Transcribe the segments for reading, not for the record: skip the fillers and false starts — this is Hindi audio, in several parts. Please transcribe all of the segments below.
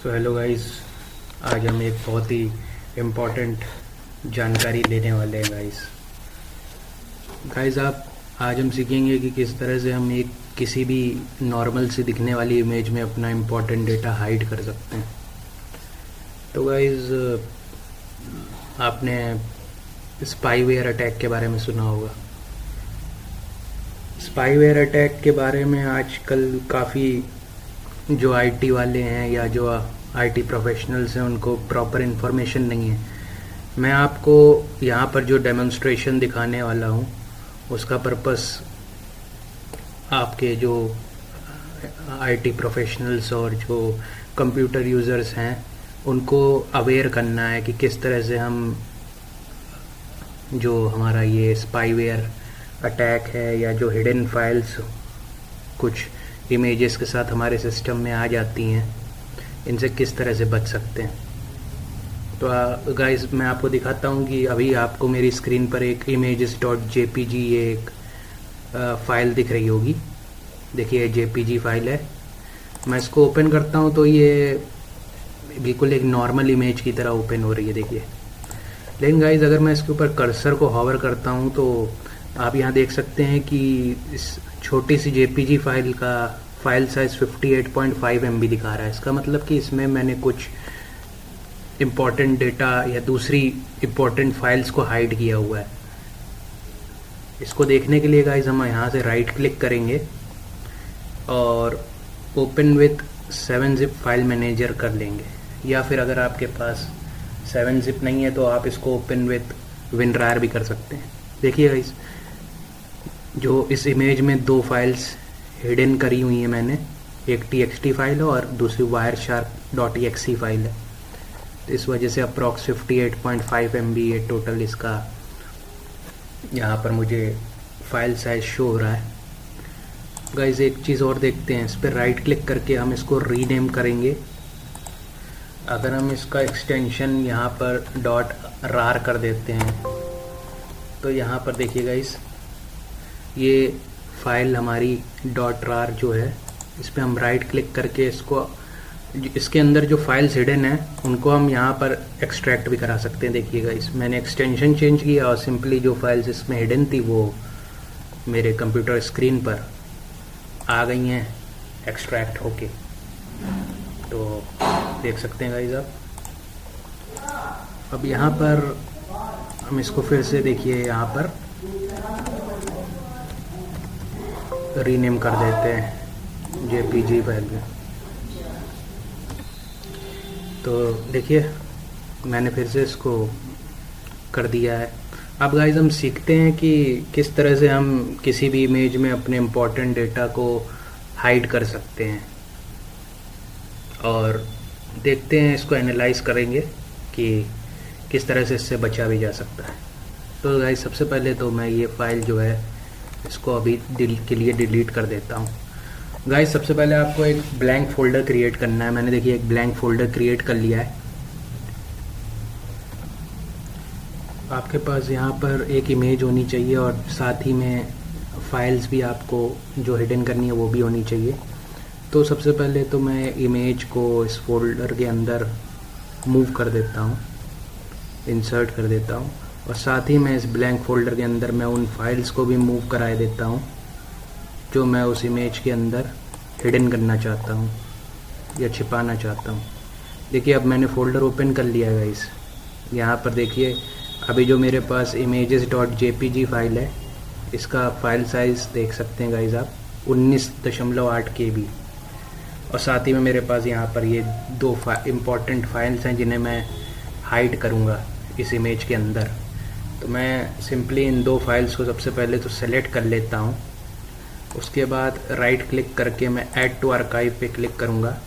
हेलो गाइस, आज हम एक बहुत ही इम्पोर्टेंट जानकारी लेने वाले हैं गाइस आप आज हम सीखेंगे कि किस तरह से हम एक किसी भी नॉर्मल सी दिखने वाली इमेज में अपना इम्पोर्टेंट डेटा हाइड कर सकते हैं। तो गाइस आपने स्पाईवेयर अटैक के बारे में सुना होगा। स्पाईवेयर अटैक के बारे में आजकल काफ़ी जो आईटी वाले हैं या जो आईटी प्रोफेशनल्स हैं उनको प्रॉपर इन्फॉर्मेशन नहीं है। मैं आपको यहाँ पर जो डेमोन्स्ट्रेशन दिखाने वाला हूँ उसका पर्पस आपके जो आईटी प्रोफेशनल्स और जो कंप्यूटर यूज़र्स हैं उनको अवेयर करना है कि किस तरह से हम जो हमारा ये स्पाईवेयर अटैक है या जो हिडन फाइल्स कुछ इमेजेस के साथ हमारे सिस्टम में आ जाती हैं, इनसे किस तरह से बच सकते हैं। तो गाइस मैं आपको दिखाता हूँ कि अभी आपको मेरी स्क्रीन पर एक images.jpg ये एक फ़ाइल दिख रही होगी। देखिए जेपीजी फाइल है। मैं इसको ओपन करता हूँ तो ये बिल्कुल एक नॉर्मल इमेज की तरह ओपन हो रही है, देखिए। लेकिन गाइस अगर मैं इसके ऊपर कर्सर को हॉवर करता हूँ तो आप यहाँ देख सकते हैं कि इस छोटी सी जेपीजी फाइल का फाइल साइज़ 58.5 MB दिखा रहा है। इसका मतलब कि इसमें मैंने कुछ इम्पोर्टेंट डेटा या दूसरी इम्पोर्टेंट फाइल्स को हाइड किया हुआ है। इसको देखने के लिए गाइस हम यहाँ से राइट क्लिक करेंगे और open with 7-zip file manager कर लेंगे, या फिर अगर आपके पास 7-zip नहीं है तो आप इसको ओपन विथ WinRAR भी कर सकते हैं। देखिए गाइस जो इस इमेज में दो फाइल्स हिडन करी हुई हैं मैंने, एक txt फाइल है और दूसरी wireshark.exe फाइल है। तो इस वजह से अप्रॉक्स 58.5 MB ये टोटल इसका यहाँ पर मुझे फाइल साइज शो हो रहा है। गाइस एक चीज़ और देखते हैं, इस पर राइट क्लिक करके हम इसको रीनेम करेंगे। अगर हम इसका एक्सटेंशन यहाँ पर .rar कर देते हैं तो यहाँ पर देखिए गाइस ये फाइल हमारी .rar जो है, इस पर हम राइट क्लिक करके इसको इसके अंदर जो फाइल्स हिडन हैं उनको हम यहाँ पर एक्सट्रैक्ट भी करा सकते हैं। देखिएगा इस मैंने एक्सटेंशन चेंज किया और सिंपली जो फाइल्स इसमें हिडन थी वो मेरे कंप्यूटर स्क्रीन पर आ गई हैं एक्सट्रैक्ट होके। तो देख सकते हैं गाइस आप। अब यहाँ पर हम इसको फिर से देखिए यहाँ पर रीनेम कर देते हैं जेपीजी फाइल में। तो देखिए मैंने फिर से इसको कर दिया है। अब गाइस हम सीखते हैं कि किस तरह से हम किसी भी इमेज में अपने इम्पोर्टेंट डेटा को हाइड कर सकते हैं, और देखते हैं इसको एनालाइज करेंगे कि किस तरह से इससे बचा भी जा सकता है। तो गाइस सबसे पहले तो मैं ये फ़ाइल जो है इसको अभी के लिए डिलीट कर देता हूँ। गाइस सबसे पहले आपको एक ब्लैंक फोल्डर क्रिएट करना है। मैंने देखिए एक ब्लैंक फोल्डर क्रिएट कर लिया है। आपके पास यहाँ पर एक इमेज होनी चाहिए और साथ ही में फाइल्स भी आपको जो हिडन करनी है वो भी होनी चाहिए। तो सबसे पहले तो मैं इमेज को इस फोल्डर के अंदर मूव कर देता हूँ, इंसर्ट कर देता हूँ, और साथ ही मैं इस ब्लैंक फोल्डर के अंदर मैं उन फाइल्स को भी मूव कराए देता हूँ जो मैं उस इमेज के अंदर हिडन करना चाहता हूँ या छिपाना चाहता हूँ। देखिए अब मैंने फ़ोल्डर ओपन कर लिया है गाइस। यहाँ पर देखिए अभी जो मेरे पास images.jpg फाइल है इसका फ़ाइल साइज़ देख सकते हैं गाइस आप 19.8 KB, और साथ ही में मेरे पास यहाँ पर ये दो इम्पॉर्टेंट फाइल्स हैं जिन्हें मैं हाइड करूँगा इस इमेज के अंदर। तो मैं सिंपली इन दो फाइल्स को सबसे पहले तो सेलेक्ट कर लेता हूँ। उसके बाद राइट क्लिक करके मैं ऐड टू आर्काइव पे क्लिक करूँगा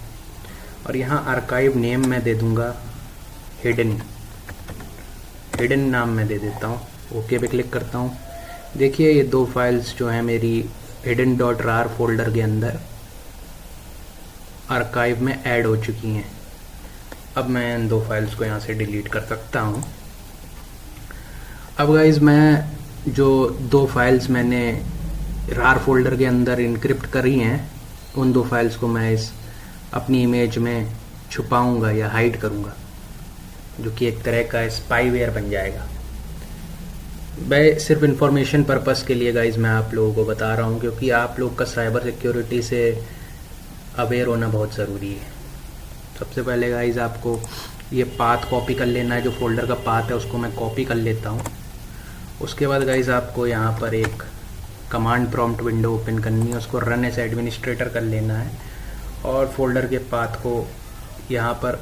और यहाँ आर्काइव नेम मैं दे दूँगा हिडन नाम मैं दे देता हूँ। ओके पे क्लिक करता हूँ। देखिए ये दो फाइल्स जो हैं मेरी hidden.rar फोल्डर के अंदर आर्काइव में ऐड हो चुकी हैं। अब मैं इन दो फाइल्स को यहाँ से डिलीट कर सकता हूँ। अब गाइज मैं जो दो फाइल्स मैंने rar फोल्डर के अंदर इनक्रिप्ट करी हैं उन दो फाइल्स को मैं इस अपनी इमेज में छुपाऊंगा या हाइड करूंगा, जो कि एक तरह का स्पाईवेयर बन जाएगा। मैं सिर्फ इन्फॉर्मेशन पर्पस के लिए गाइज मैं आप लोगों को बता रहा हूँ, क्योंकि आप लोग का साइबर सिक्योरिटी से अवेयर होना बहुत ज़रूरी है। सबसे पहले गाइज आपको ये पाथ कॉपी कर लेना है, जो फोल्डर का पाथ है उसको मैं कॉपी कर लेता हूँ। उसके बाद गाइज आपको यहाँ पर एक कमांड प्रॉम्प्ट विंडो ओपन करनी है, उसको रन एज एडमिनिस्ट्रेटर कर लेना है और फोल्डर के पाथ को यहाँ पर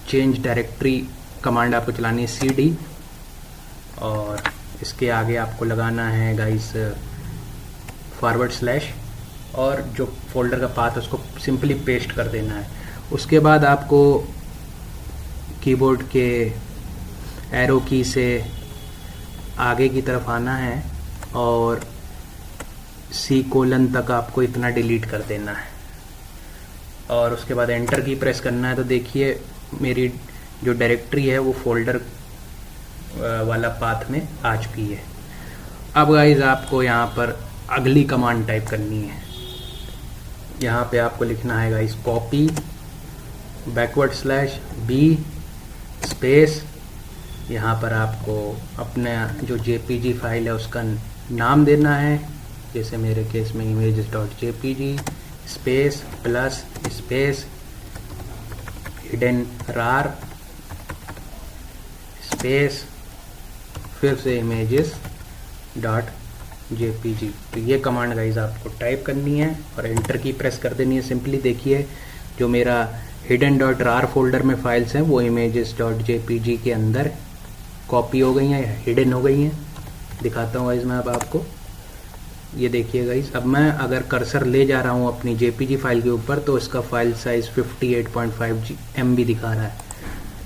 चेंज डायरेक्टरी कमांड आपको चलानी है cd, और इसके आगे आपको लगाना है गाइस /, और जो फोल्डर का पाथ है उसको सिंपली पेस्ट कर देना है। उसके बाद आपको कीबोर्ड के एरो की से आगे की तरफ आना है और C: तक आपको इतना डिलीट कर देना है, और उसके बाद एंटर की प्रेस करना है। तो देखिए मेरी जो डायरेक्टरी है वो फोल्डर वाला पाथ में आ चुकी है। अब गाइज आपको यहाँ पर अगली कमांड टाइप करनी है। यहाँ पे आपको लिखना है गाइज कॉपी /b स्पेस, यहाँ पर आपको अपना जो JPG फाइल है उसका नाम देना है, जैसे मेरे केस में images.jpg space plus space hidden rar space फिर से images.jpg। तो ये कमांड गाइज आपको टाइप करनी है और एंटर की प्रेस कर देनी है। सिंपली देखिए जो मेरा hidden.rar फोल्डर में फाइल्स हैं वो images.jpg के अंदर कॉपी हो गई हैं, हिडन हो गई हैं। दिखाता हूँ गाइज मैं अब आपको, ये देखिए गाइज। अब मैं अगर कर्सर ले जा रहा हूँ अपनी JPG फाइल के ऊपर तो इसका फाइल साइज 58.5 MB दिखा रहा है।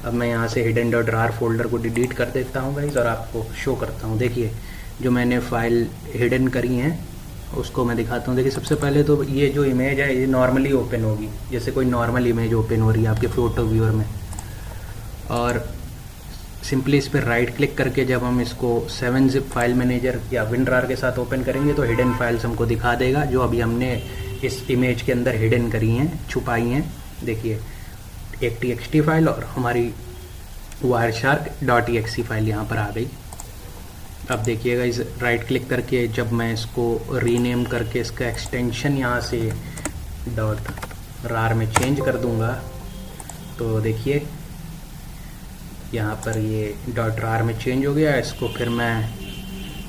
अब मैं यहाँ से hidden.rar फोल्डर को डिलीट कर देता हूँ गाइज और आपको शो करता हूँ। देखिए जो मैंने फाइल हिडन करी हैं उसको मैं दिखाता हूँ। देखिए सबसे पहले तो ये जो इमेज है ये नॉर्मली ओपन होगी, जैसे कोई नॉर्मल इमेज ओपन हो रही है आपके फ़ोटो व्यूअर में, और सिंपली इस पर राइट क्लिक करके जब हम इसको 7-zip फाइल मैनेजर या WinRAR के साथ ओपन करेंगे तो हिडन फाइल्स हमको दिखा देगा, जो अभी हमने इस इमेज के अंदर हिडन करी हैं, छुपाई हैं। देखिए एक txt फाइल और हमारी wireshark.exe फाइल यहाँ पर आ गई। अब देखिएगा इस राइट क्लिक करके जब मैं इसको रीनेम करके इसका एक्सटेंशन यहाँ से .rar में चेंज कर दूँगा तो देखिए यहाँ पर ये .rar में चेंज हो गया। इसको फिर मैं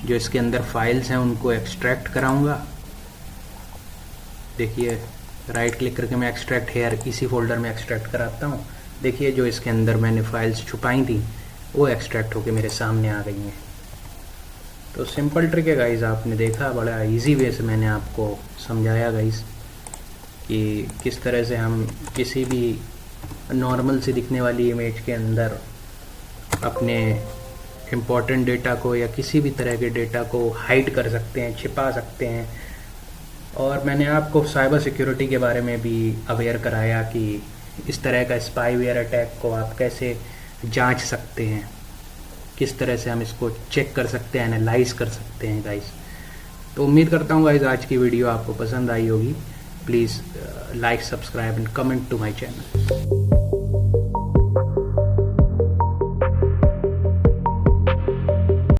जो इसके अंदर फाइल्स हैं उनको एक्सट्रैक्ट कराऊँगा। देखिए राइट क्लिक करके मैं एक्सट्रैक्ट हेयर इसी फोल्डर में एक्सट्रैक्ट कराता हूँ। देखिए जो इसके अंदर मैंने फाइल्स छुपाई थी वो एक्सट्रैक्ट होके मेरे सामने आ गई हैं। तो सिंपल ट्रिक है गाइज़, आपने देखा बड़ा इजी वे से मैंने आपको समझाया गाइज़ कि किस तरह से हम किसी भी नॉर्मल से दिखने वाली इमेज के अंदर अपने इम्पोर्टेंट डेटा को या किसी भी तरह के डेटा को हाइड कर सकते हैं, छिपा सकते हैं। और मैंने आपको साइबर सिक्योरिटी के बारे में भी अवेयर कराया कि इस तरह का स्पाईवेयर अटैक को आप कैसे जांच सकते हैं, किस तरह से हम इसको चेक कर सकते हैं, एनालाइज कर सकते हैं गाइस। तो उम्मीद करता हूँ गाइस आज की वीडियो आपको पसंद आई होगी। Please like, subscribe and comment to my channel.